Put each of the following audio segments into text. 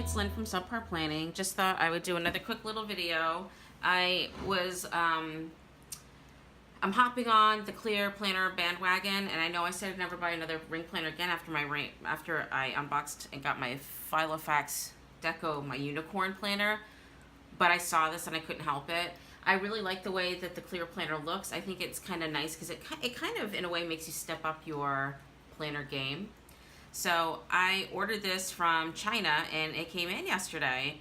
it's Lynn from Subpar Planning. Just thought I would do another quick little video. I'm hopping on the clear planner bandwagon, and I know I said I'd never buy another ring planner again after I unboxed and got my Filofax Deco, my unicorn planner, but I saw this and I couldn't help it. I really like the way that the clear planner looks. I think it's kind of nice because it kind of, in a way, makes you step up your planner game. So I ordered this from China, and it came in yesterday.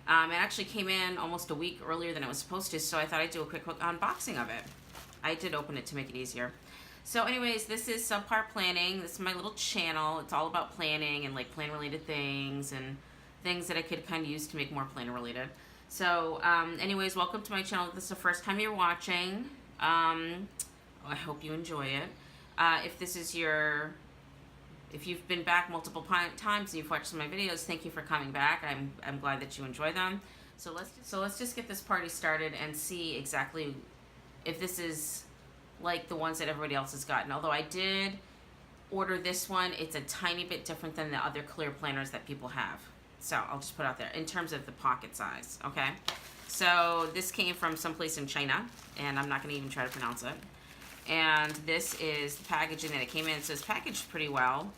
It actually came in almost a week earlier than it was supposed to, so I thought I'd do a quick unboxing of it. I did open it to make it easier. So anyways, this is Subpar Planning. This is my little channel. It's all about planning and like plan-related things and things that I could kind of use to make more planner-related. So anyways, welcome to my channel. If this is the first time you're watching, I hope you enjoy it. If you've been back multiple times and you've watched some of my videos, thank you for coming back. I'm glad that you enjoy them. So let's just get this party started and see exactly if this is like the ones that everybody else has gotten. Although I did order this one, it's a tiny bit different than the other clear planners that people have. So I'll just put it out there in terms of the pocket size, okay? So this came from someplace in China, and I'm not gonna even try to pronounce it. And this is the packaging that it came in. So it's packaged pretty well.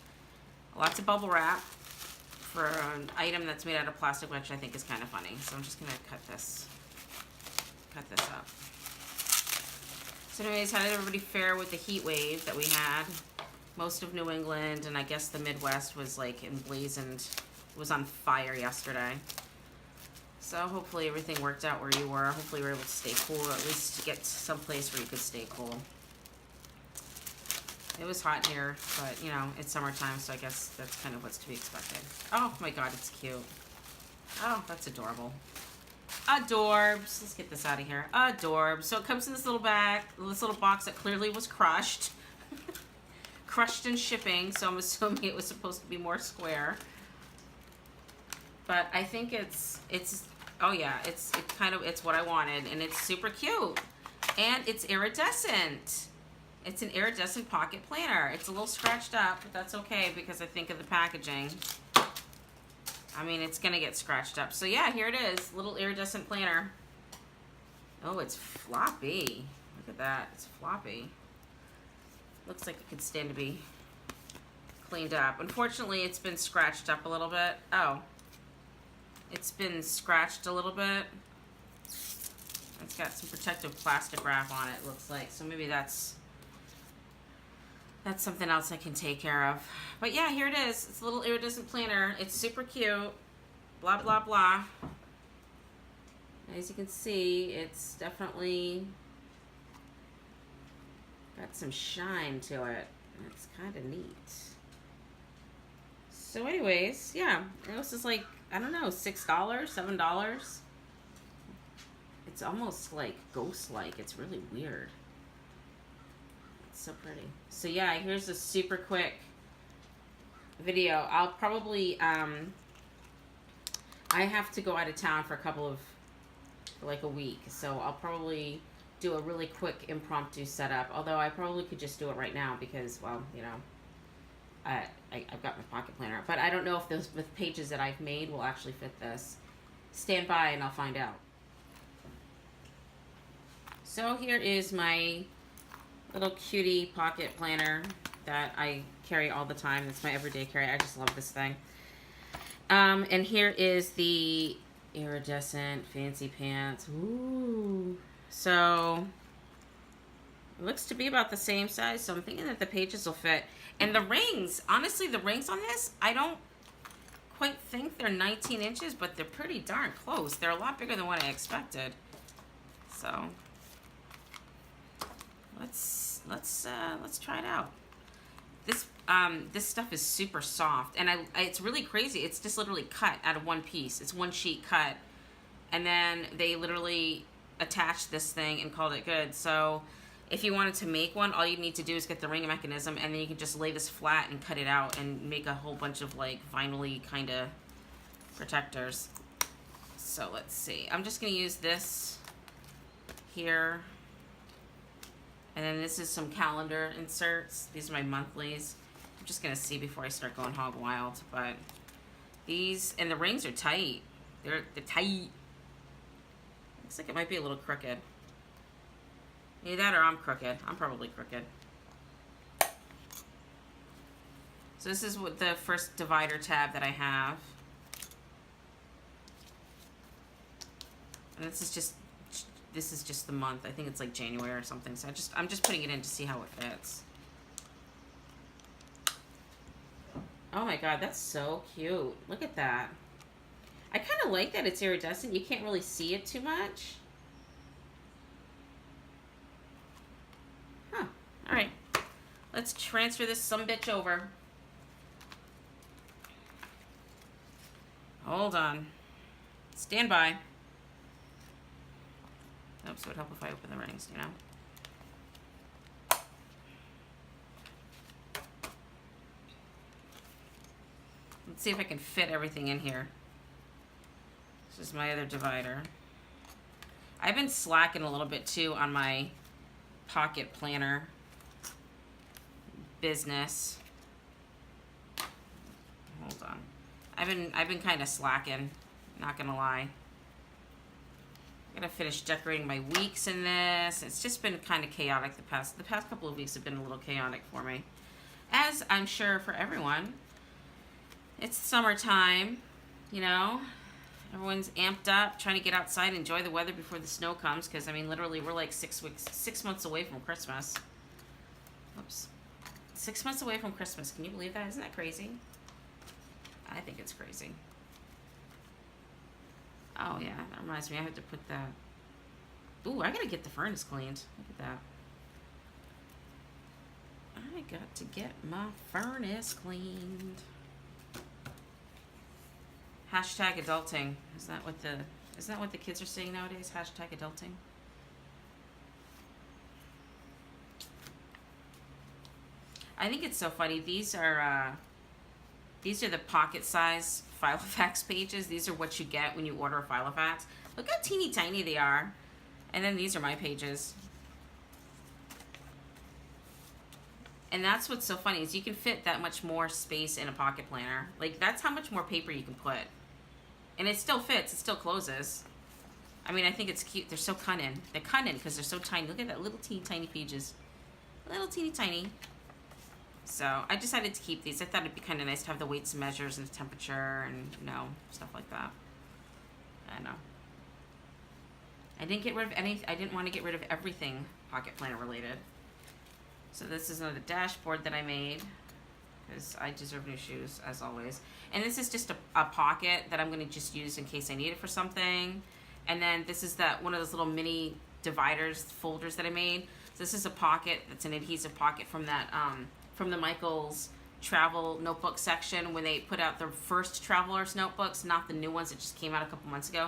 Lots of bubble wrap for an item that's made out of plastic, which I think is kind of funny. So I'm just gonna cut this up. So anyways, how did everybody fare with the heat wave that we had? Most of New England and I guess the Midwest was like emblazoned, was on fire yesterday. So hopefully everything worked out where you were. Hopefully you were able to stay cool, or at least get someplace where you could stay cool. It was hot here, but you know, it's summertime, so I guess that's kind of what's to be expected. Oh my god, it's cute. Oh, that's adorable. Adorbs. Let's get this out of here. Adorbs. So it comes in this little bag, this little box that clearly was crushed. Crushed in shipping, so I'm assuming it was supposed to be more square. But I think oh yeah, it's what I wanted, and it's super cute. And it's iridescent. It's an iridescent pocket planner. It's a little scratched up, but that's okay because I think of the packaging. I mean, it's gonna get scratched up. So yeah, here it is, little iridescent planner. Oh, it's floppy. Look at that, it's floppy. Looks like it could stand to be cleaned up. Unfortunately, it's been scratched up a little bit. Oh, it's been scratched a little bit. It's got some protective plastic wrap on it, looks like. So maybe that's something else I can take care of. But yeah, here it is. It's a little iridescent planner. It's super cute. Blah, blah, blah. As you can see, it's definitely got some shine to it. It's kind of neat. So anyways, yeah. This is like, I don't know, $6, $7. It's almost like ghost-like. It's really weird. So pretty. So yeah, here's a super quick video. I'll probably I have to go out of town for like a week, so I'll probably do a really quick impromptu setup, although I probably could just do it right now because, well, you know, I've got my pocket planner, but I don't know if those pages that I've made will actually fit this. Stand by and I'll find out. So here is my little cutie pocket planner that I carry all the time. It's my everyday carry. I just love this thing. And here is the iridescent fancy pants. Ooh. So it looks to be about the same size, so I'm thinking that the pages will fit. And the rings, honestly, the rings on this, I don't quite think they're 19 inches, but they're pretty darn close. They're a lot bigger than what I expected. So let's try it out. This stuff is super soft, and it's really crazy. It's just literally cut out of one piece. It's one sheet cut, and then they literally attached this thing and called it good. So if you wanted to make one, all you need to do is get the ring mechanism, and then you can just lay this flat and cut it out and make a whole bunch of like vinyl-y kind of protectors. So let's see. I'm just gonna use this here. And then this is some calendar inserts. These are my monthlies. I'm just gonna see before I start going hog wild, but These, and the rings are tight. They're tight. Looks like it might be a little crooked. Either that or I'm crooked. I'm probably crooked. So this is what the first divider tab that I have. And this is just the month. I think it's like January or something. So I'm just putting it in to see how it fits. Oh my god, that's so cute. Look at that. I kind of like that it's iridescent. You can't really see it too much. Huh. Alright. Let's transfer this sumbitch over. Hold on. Stand by. Oops, it would help if I open the rings, you know? Let's see if I can fit everything in here. This is my other divider. I've been slacking a little bit too on my pocket planner business. Hold on. I've been kind of slacking, not gonna lie. I'm gonna finish decorating my weeks in this. It's just been kind of chaotic the past couple of weeks have been a little chaotic for me. As I'm sure for everyone. It's summertime, you know. Everyone's amped up, trying to get outside, enjoy the weather before the snow comes, because I mean literally we're like 6 months away from Christmas. Oops. 6 months away from Christmas. Can you believe that? Isn't that crazy? I think it's crazy. Oh yeah, that reminds me, I have to put that. Ooh, I gotta get the furnace cleaned. Look at that. I got to get my furnace cleaned. Hashtag adulting. Isn't that what the kids are saying nowadays? Hashtag adulting. I think it's so funny. These are the pocket size Filofax pages. These are what you get when you order a Filofax. Look how teeny tiny they are. And then these are my pages. And that's what's so funny is you can fit that much more space in a pocket planner. Like that's how much more paper you can put. And it still fits. It still closes. I mean, I think it's cute. They're so cunning. They're cunning because they're so tiny. Look at that little teeny tiny pages. Little teeny tiny. So I decided to keep these. I thought it'd be kind of nice to have the weights and measures and the temperature and, you know, stuff like that. I know. I didn't get rid of any. I didn't want to get rid of everything pocket planner related. So this is another dashboard that I made because I deserve new shoes as always. And this is just a pocket that I'm going to just use in case I need it for something. And then this is one of those little mini dividers, folders that I made. So this is a pocket that's an adhesive pocket from that from the Michaels travel notebook section when they put out their first Traveler's notebooks, not the new ones that just came out a couple months ago.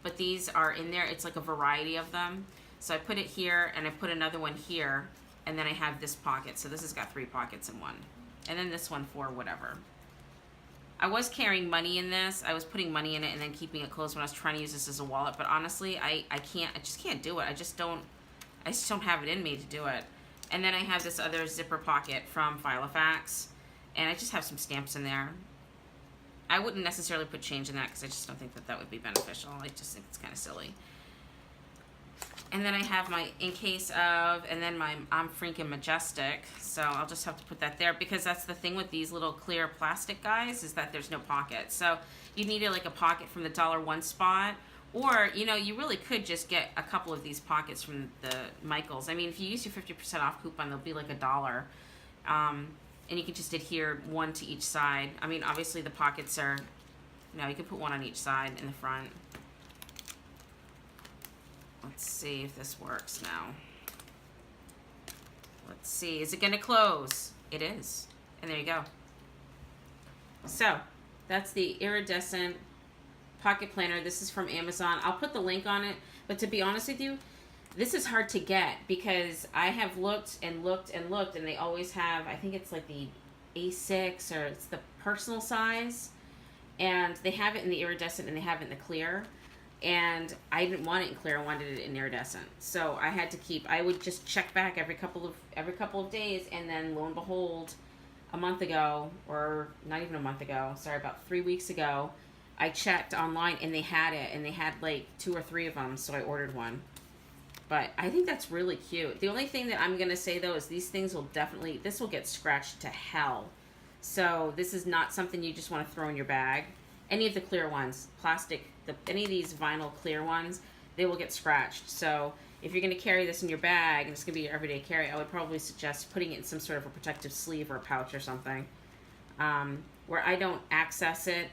But these are in there. It's like a variety of them. So I put it here and I put another one here. And then I have this pocket. So this has got 3 pockets in one. And then this one for whatever. I was carrying money in this. I was putting money in it and then keeping it closed when I was trying to use this as a wallet. But honestly, I just can't do it. I just don't have it in me to do it. And then I have this other zipper pocket from Filofax. And I just have some stamps in there. I wouldn't necessarily put change in that because I just don't think that would be beneficial. I just think it's kind of silly. And then I have my in case of, and then my I'm freaking majestic. So I'll just have to put that there because that's the thing with these little clear plastic guys is that there's no pocket. So you needed like a pocket from the $1 spot, or you know you really could just get a couple of these pockets from the Michaels. I mean, if you use your 50% off coupon, they'll be like $1, and you can just adhere one to each side. I mean, obviously the pockets are, you know, you can put one on each side in the front. Let's see if this works now. Let's see. Is it going to close? It is. And there you go. So, that's the Iridescent Pocket Planner. This is from Amazon. I'll put the link on it. But to be honest with you, this is hard to get because I have looked and looked and looked, and they always have, I think it's like the A6 or it's the personal size. And they have it in the iridescent and they have it in the clear. And I didn't want it in clear. I wanted it in iridescent. So I would just check back every couple of days, and then lo and behold, a month ago, or not even a month ago, sorry, about 3 weeks ago, I checked online and they had it, and they had like 2 or 3 of them, so I ordered one. But I think that's really cute. The only thing that I'm going to say though is these things will definitely, this will get scratched to hell. So this is not something you just want to throw in your bag. Any of the clear ones, plastic, any of these vinyl clear ones, they will get scratched. So if you're going to carry this in your bag and it's going to be your everyday carry, I would probably suggest putting it in some sort of a protective sleeve or a pouch or something. Where I don't access it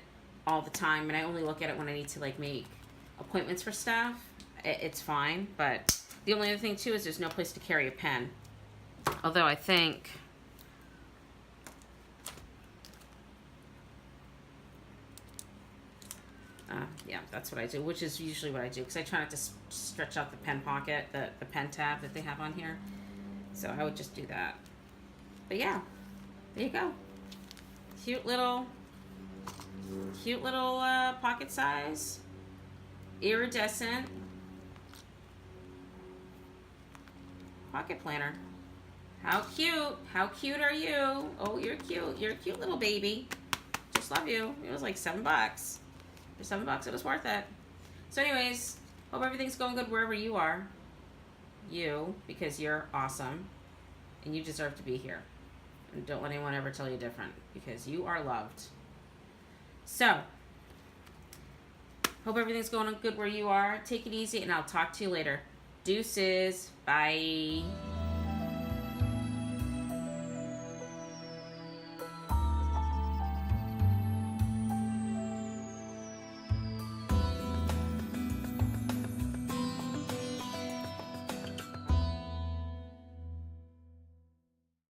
all the time, and I only look at it when I need to like make appointments for stuff, it's fine. But the only other thing too is there's no place to carry a pen. Although I think, yeah, that's what I do, which is usually what I do, because I try not to stretch out the pen pocket, the pen tab that they have on here. So I would just do that. But yeah, there you go. Cute little pocket size, iridescent pocket planner. How cute? How cute are you? Oh, you're cute. You're a cute little baby. Just love you. It was like $7. For $7, it was worth it. So anyways, hope everything's going good wherever you are. Because you're awesome. And you deserve to be here. And don't let anyone ever tell you different, because you are loved. So, hope everything's going good where you are. Take it easy, and I'll talk to you later. Deuces. Bye.